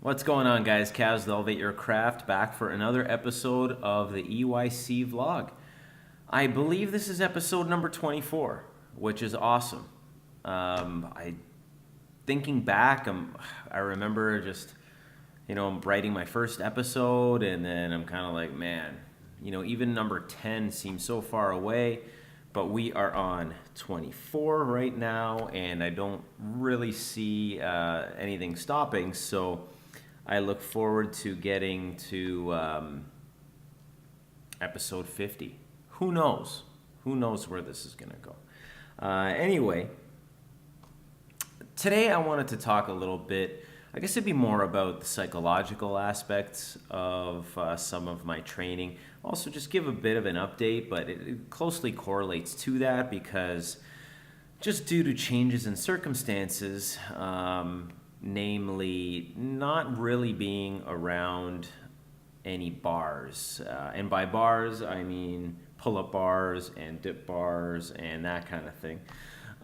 What's going on, guys? Kaz, the Elevateyourcraft, back for another episode of the EYC vlog. I believe this is episode number 24, which is awesome. I thinking back, I remember just, I'm writing my first episode, and then I'm kind of like, man, even number 10 seems so far away, but we are on 24 right now, and I don't really see anything stopping, so I look forward to getting to episode 50. Who knows? Who knows where this is going to go? Anyway, today I wanted to talk a little bit, I guess it'd be more about the psychological aspects of some of my training. Also, just give a bit of an update, but it closely correlates to that because just due to changes in circumstances, namely not really being around any bars. And by bars, I mean pull-up bars and dip bars and that kind of thing.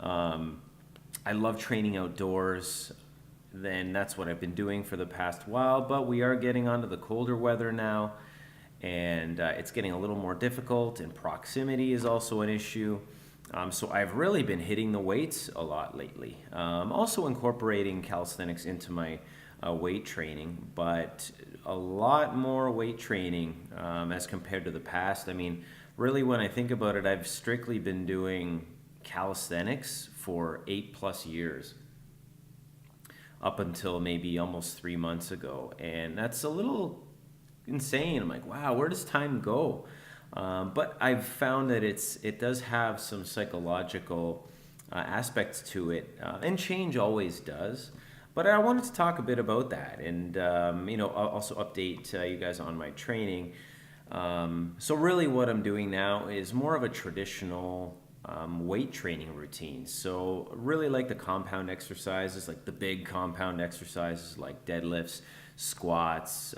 I love training outdoors. Then that's what I've been doing for the past while, but we are getting onto the colder weather now, and it's getting a little more difficult, and proximity is also an issue. So I've really been hitting the weights a lot lately. Also incorporating calisthenics into my weight training, but a lot more weight training as compared to the past. I mean, really when I think about it, I've strictly been doing calisthenics for 8+ years, up until maybe almost 3 months ago. And that's a little insane. I'm like, wow, where does time go? But I've found that it does have some psychological aspects to it, and change always does. But I wanted to talk a bit about that, and I'll also update you guys on my training. So really, what I'm doing now is more of a traditional weight training routine. So really like the compound exercises, like the big compound exercises like deadlifts, squats,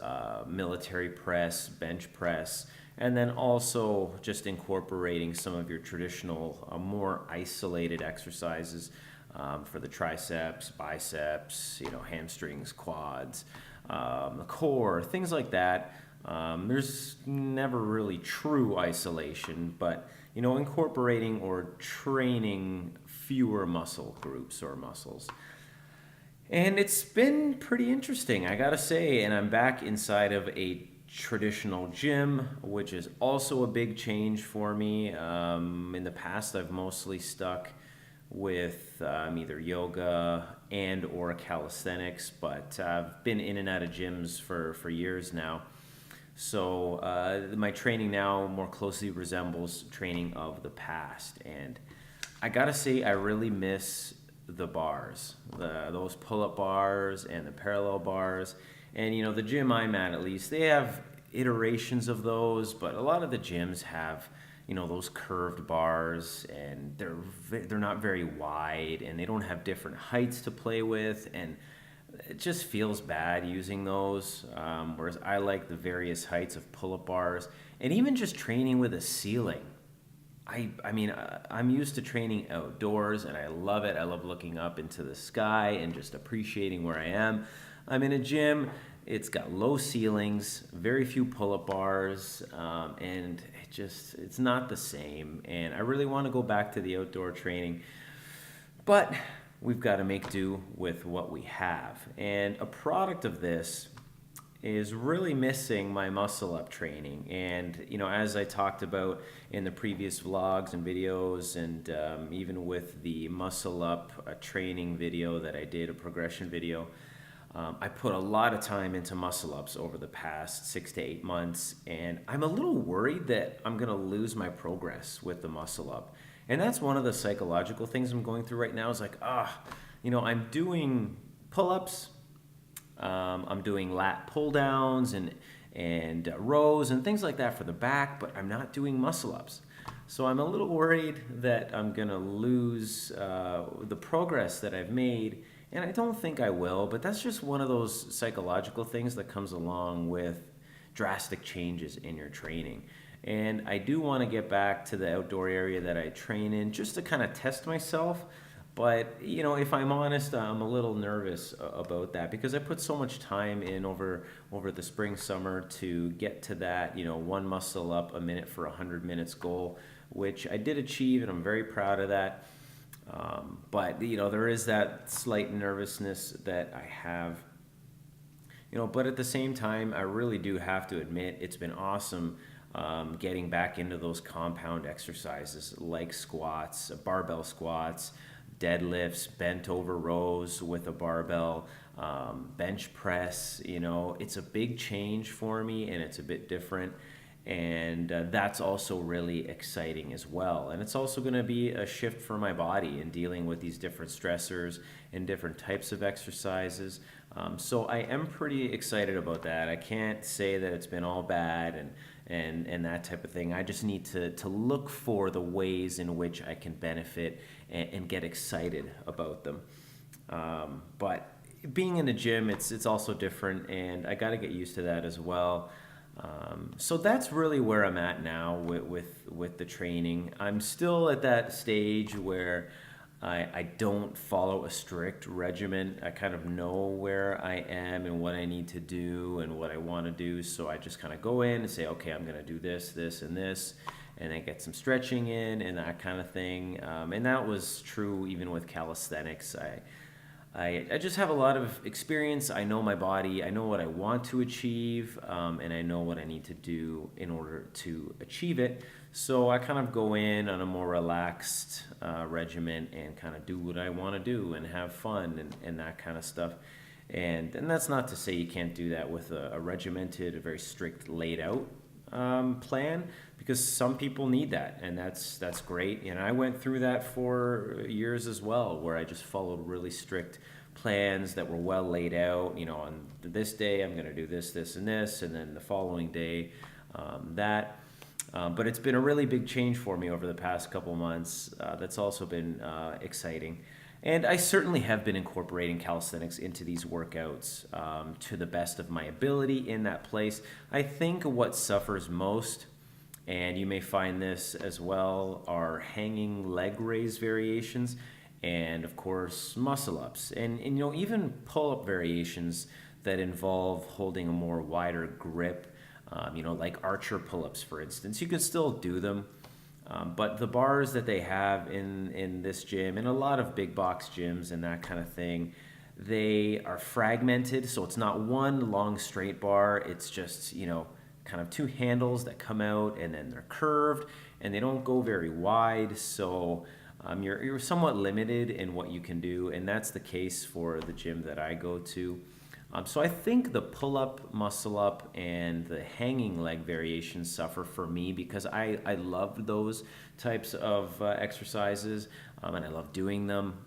military press, bench press. And then also just incorporating some of your traditional, more isolated exercises for the triceps, biceps, hamstrings, quads, the core, things like that. There's never really true isolation, but incorporating or training fewer muscle groups or muscles. And it's been pretty interesting, I gotta say, and I'm back inside of a traditional gym, which is also a big change for me. In the past, I've mostly stuck with either yoga and or calisthenics, but I've been in and out of gyms for years now. So my training now more closely resembles training of the past. And I gotta say, I really miss the bars, those pull-up bars and the parallel bars. And the gym I'm at least, they have iterations of those, but a lot of the gyms have those curved bars, and they're not very wide, and they don't have different heights to play with, and it just feels bad using those. Whereas I like the various heights of pull-up bars, and even just training with a ceiling. I'm used to training outdoors, and I love it. I love looking up into the sky and just appreciating where I am. I'm in a gym. It's got low ceilings, very few pull-up bars, and it's not the same. And I really want to go back to the outdoor training, but we've got to make do with what we have. And a product of this is really missing my muscle-up training. And, as I talked about in the previous vlogs and videos, and even with the muscle-up training video that I did, a progression video, I put a lot of time into muscle-ups over the past 6 to 8 months, and I'm a little worried that I'm going to lose my progress with the muscle-up. And that's one of the psychological things I'm going through right now is like, I'm doing pull-ups, I'm doing lat pull-downs and rows and things like that for the back, but I'm not doing muscle-ups. So I'm a little worried that I'm going to lose the progress that I've made. And I don't think I will, but that's just one of those psychological things that comes along with drastic changes in your training. And I do want to get back to the outdoor area that I train in just to kind of test myself, But, if I'm honest, I'm a little nervous about that because I put so much time in over the spring, summer to get to that, one muscle up a minute for 100 minutes goal, which I did achieve, and I'm very proud of that. But, there is that slight nervousness that I have. But at the same time, I really do have to admit it's been awesome getting back into those compound exercises like squats, barbell squats, deadlifts, bent over rows with a barbell, bench press. It's a big change for me, and it's a bit different. And that's also really exciting as well. And it's also going to be a shift for my body in dealing with these different stressors and different types of exercises. So I am pretty excited about that. I can't say that it's been all bad and that type of thing. I just need to look for the ways in which I can benefit and get excited about them. But being in the gym, it's also different, and I got to get used to that as well. So that's really where I'm at now with the training. I'm still at that stage where I don't follow a strict regimen. I kind of know where I am and what I need to do and what I want to do. So I just kind of go in and say, okay, I'm going to do this, this, and this, and then get some stretching in and that kind of thing. And that was true even with calisthenics. I just have a lot of experience. I know my body. I know what I want to achieve, and I know what I need to do in order to achieve it. So I kind of go in on a more relaxed regimen and kind of do what I want to do and have fun and that kind of stuff. And that's not to say you can't do that with a regimented, a very strict, laid out plan, because some people need that, and that's great. And I went through that for years as well, where I just followed really strict plans that were well laid out. On this day I'm going to do this, this, and this, and then the following day that. But it's been a really big change for me over the past couple months. That's also been exciting. And I certainly have been incorporating calisthenics into these workouts to the best of my ability in that place. I think what suffers most, and you may find this as well, are hanging leg raise variations and, of course, muscle-ups. And even pull-up variations that involve holding a more wider grip, like archer pull-ups, for instance. You can still do them. But the bars that they have in this gym, and a lot of big box gyms and that kind of thing, they are fragmented. So it's not one long straight bar. It's just, kind of two handles that come out, and then they're curved, and they don't go very wide. So you're somewhat limited in what you can do. And that's the case for the gym that I go to. So I think the pull-up, muscle-up, and the hanging leg variations suffer for me because I love those types of exercises, and I love doing them.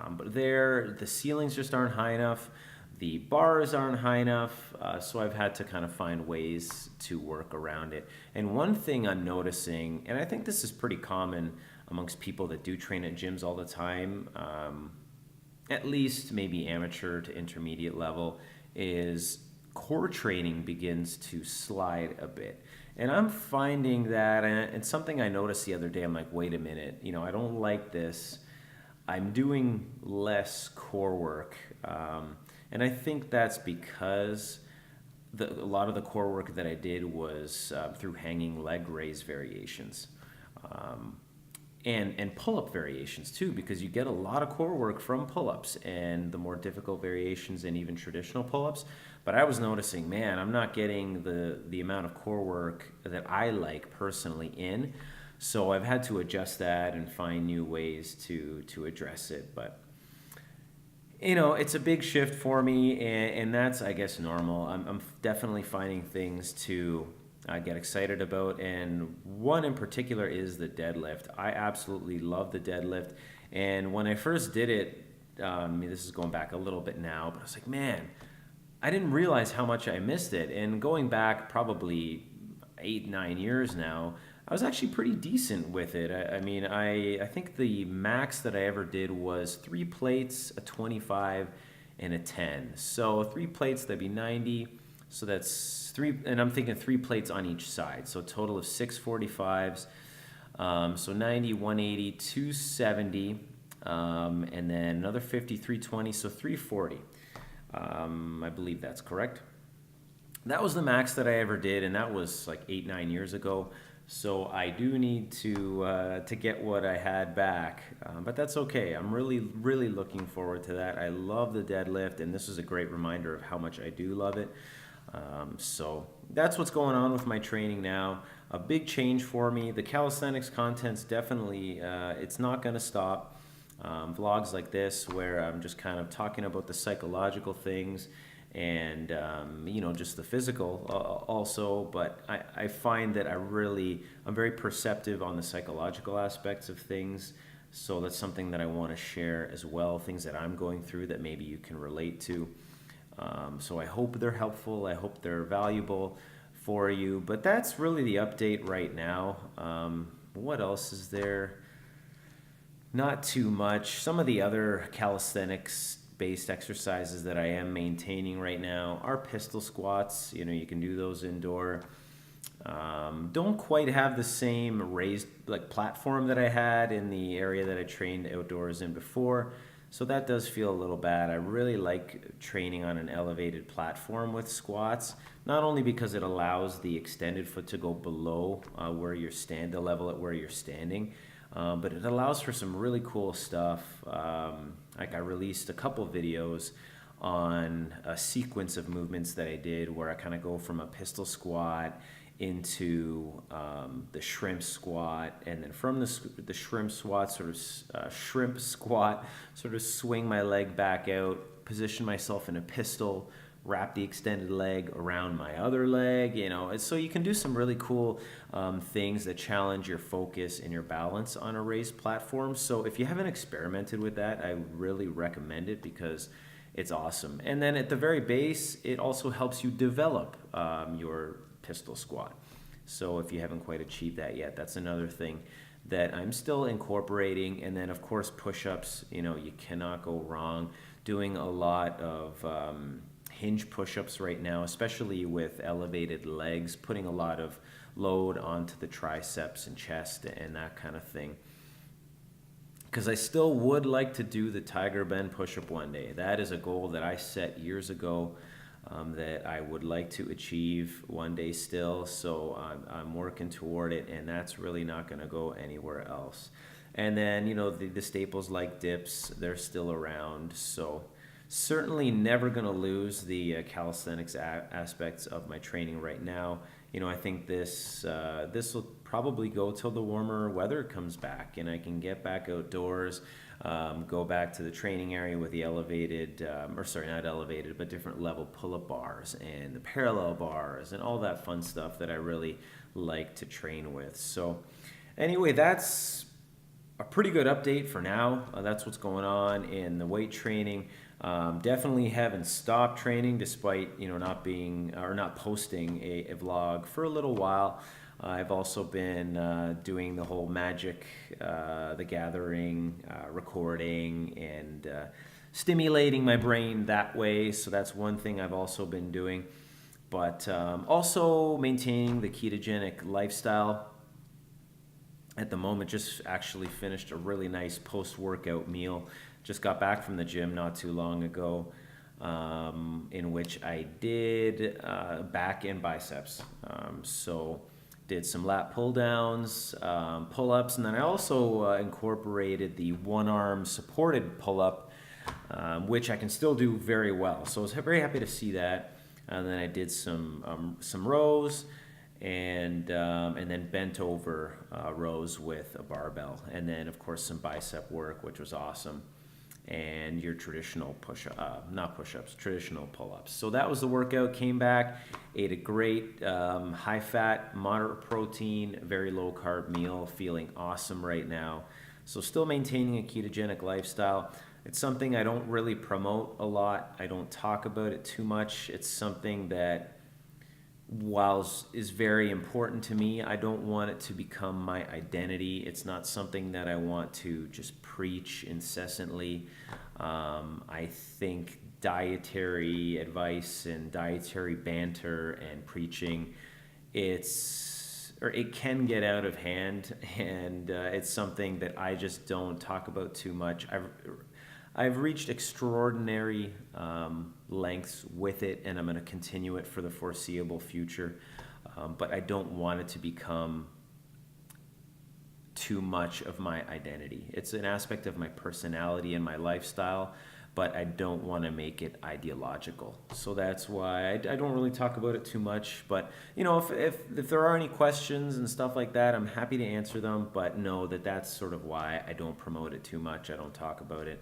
But the ceilings just aren't high enough. The bars aren't high enough, so I've had to kind of find ways to work around it. And one thing I'm noticing, and I think this is pretty common amongst people that do train at gyms all the time, at least maybe amateur to intermediate level, is core training begins to slide a bit. And I'm finding that, and it's something I noticed the other day. I'm like, wait a minute, I don't like this. I'm doing less core work. And I think that's because a lot of the core work that I did was through hanging leg raise variations. And pull-up variations too, because you get a lot of core work from pull-ups and the more difficult variations and even traditional pull-ups. But I was noticing, man, I'm not getting the amount of core work that I like personally in. So I've had to adjust that and find new ways to address it. But, it's a big shift for me, and that's, I guess, normal. I'm definitely finding things to get excited about, and one in particular is the deadlift. I absolutely love the deadlift, and when I first did it, this is going back a little bit now, but I was like, man, I didn't realize how much I missed it. And going back probably 8-9 years now, I was actually pretty decent with it. I think the max that I ever did was 3 plates, a 25, and a 10. So 3 plates, that'd be 90. So that's 3, and I'm thinking 3 plates on each side. So a total of 6 45s. So 90, 180, 270. And then another 50, 320, so 340. I believe that's correct. That was the max that I ever did, and that was like 8, 9 years ago. So I do need to get what I had back, but that's okay. I'm really looking forward to that. I love the deadlift, and this is a great reminder of how much I do love it. So that's what's going on with my training now. A big change for me. The calisthenics content's definitely, it's not going to stop. Vlogs like this where I'm just kind of talking about the psychological things and just the physical also, but I find that I'm very perceptive on the psychological aspects of things, so that's something that I want to share as well, things that I'm going through that maybe you can relate to. So I hope they're helpful, I hope they're valuable for you, but that's really the update right now. What else is there? Not too much. Some of the other calisthenics based exercises that I am maintaining right now are pistol squats. You can do those indoor. Don't quite have the same raised platform that I had in the area that I trained outdoors in before. So that does feel a little bad. I really like training on an elevated platform with squats, not only because it allows the extended foot to go below the level at where you're standing, but it allows for some really cool stuff. I released a couple videos on a sequence of movements that I did where I kind of go from a pistol squat into the shrimp squat, and then from the shrimp squat, sort of swing my leg back out, position myself in a pistol, wrap the extended leg around my other leg, so you can do some really cool things that challenge your focus and your balance on a raised platform. So if you haven't experimented with that, I really recommend it because it's awesome. And then at the very base, it also helps you develop your pistol squat. So if you haven't quite achieved that yet, that's another thing that I'm still incorporating. And then of course push-ups, you cannot go wrong. Doing a lot of hinge push-ups right now, especially with elevated legs, putting a lot of load onto the triceps and chest and that kind of thing. Because I still would like to do the Tiger Bend push-up one day. That is a goal that I set years ago, that I would like to achieve one day still. So I'm working toward it, and that's really not going to go anywhere else. And then, the staples like dips, they're still around. So certainly never going to lose the calisthenics aspects of my training right now. I think this will probably go till the warmer weather comes back and I can get back outdoors, go back to the training area with the elevated, not elevated, but different level pull-up bars and the parallel bars and all that fun stuff that I really like to train with. So anyway, that's a pretty good update for now. That's what's going on in the weight training. Definitely haven't stopped training despite not posting a vlog for a little while. I've also been doing the whole Magic the Gathering recording and stimulating my brain that way, so that's one thing I've also been doing. But also maintaining the ketogenic lifestyle. At the moment, just actually finished a really nice post-workout meal. Just got back from the gym not too long ago, in which I did back and biceps. So did some lat pull downs, pull-ups, and then I also incorporated the one-arm supported pull-up, which I can still do very well. So I was very happy to see that. And then I did some rows, and then bent over rows with a barbell, and then of course some bicep work, which was awesome, and your traditional traditional pull-ups. So that was the workout. Came back, ate a great high fat, moderate protein, very low carb meal, feeling awesome right now. So still maintaining a ketogenic lifestyle. It's something I don't really promote a lot. I don't talk about it too much. It's something that, while is very important to me, I don't want it to become my identity. It's not something that I want to just preach incessantly. I think dietary advice and dietary banter and preaching, it's or it can get out of hand, and it's something that I just don't talk about too much. I've reached extraordinary lengths with it, and I'm going to continue it for the foreseeable future. But I don't want it to become too much of my identity. It's an aspect of my personality and my lifestyle, but I don't want to make it ideological. So that's why I don't really talk about it too much. But you know, if there are any questions and stuff like that, I'm happy to answer them. But know that that's sort of why I don't promote it too much. I don't talk about it,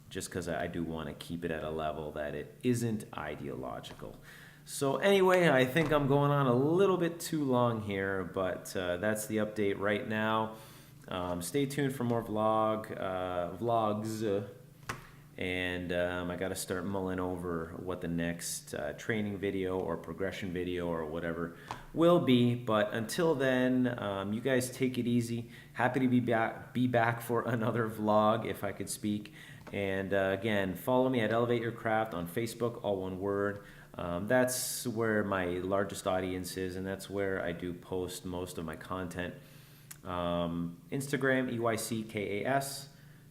just because I do want to keep it at a level that it isn't ideological. So anyway, I think I'm going on a little bit too long here, but that's the update right now. Stay tuned for more vlogs, and I got to start mulling over what the next training video or progression video or whatever will be. But until then, you guys take it easy. Happy to be back for another vlog, if I could speak. And again, follow me at Elevateyourcraft on Facebook, all one word. That's where my largest audience is, and that's where I do post most of my content. Instagram, EYCKAS,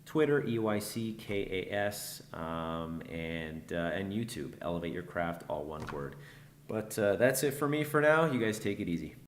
Twitter, EYCKAS, and YouTube, Elevateyourcraft, all one word. But that's it for me for now. You guys take it easy.